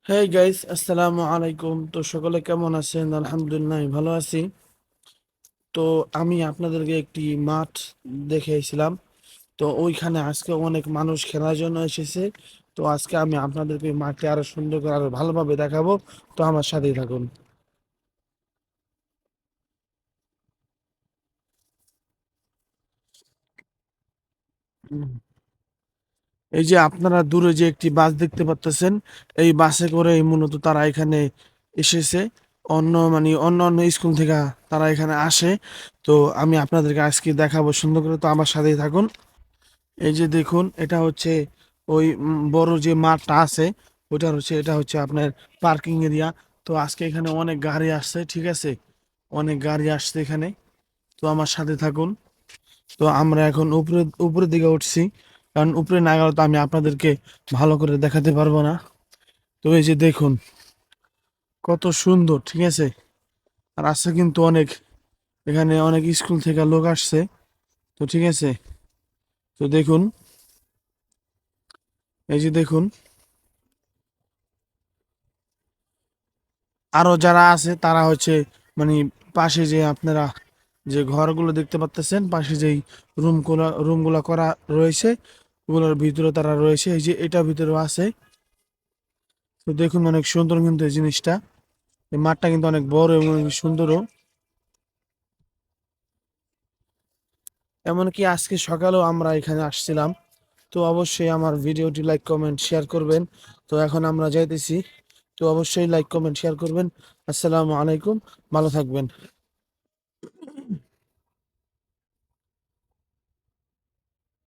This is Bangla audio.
হেই গাইস, আসসালামু আলাইকুম। তো সকলে কেমন আছেন? আলহামদুলিল্লাহ আমি ভালো আছি। তো আমি আপনাদেরকে একটি মাঠ দেখিয়েছিলাম। তো ওইখানে আজকে অনেক মানুষ খেলার জন্য এসেছে। তো আজকে আমি আপনাদেরকে ওই মাঠটি আরো সুন্দর করে আরো ভালোভাবে দেখাবো। তো আমার সাথেই থাকুন। হুম। এই যে আপনারা দূরে যে একটি বাস দেখতে পাচ্ছেন, এই বাসে করে মূলত তারা এখানে এসেছে। অন্য অন্য স্কুল থেকে তারা এখানে আসে। তো আমি আপনাদেরকে আজকে দেখাবো সুন্দর করে। তো আমার সাথেই থাকুন। এই যে দেখুন, এটা হচ্ছে ওই বড় যে মাঠটা আছে, এটা হচ্ছে আপনার পার্কিং এরিয়া। তো আজকে এখানে অনেক গাড়ি আসছে, ঠিক আছে? অনেক গাড়ি আসছে এখানে। তো আমার সাথে থাকুন। তো আমরা এখন উপরের দিকে উঠছি, কারণ উপরে না গেলে তো আমি আপনাদেরকে ভালো করে দেখাতে পারবো না। তো এই যে দেখুন, কত সুন্দর, ঠিক আছে? আর আসছে কিন্তু অনেক, এখানে অনেক স্কুল থেকে লোক আসছে। তো ঠিক আছে, তো দেখুন, এই যে দেখুন, আরো যারা আছে তারা হচ্ছে মানে পাশে যে আপনারা যে ঘরগুলো দেখতে পাচ্তেছেন, পাশে যেই রুমগুলো করা রয়েছে, ওগুলোর ভিতরে তারা রয়েছে। এই যে এটা ভিতরেও আছে। তো দেখুন, অনেক সুন্দর কিন্তু এই জিনিসটা। এই মাঠটা কিন্তু অনেক বড় এবং অনেক সুন্দরও। এমনকি আজকে সকালেও আমরা এখানে আসছিলাম। তো অবশ্যই আমার ভিডিওটি লাইক কমেন্ট শেয়ার করবেন। তো এখন আমরা যাইতেছি। তো অবশ্যই লাইক কমেন্ট শেয়ার করবেন। আসসালামু আলাইকুম, ভালো থাকবেন।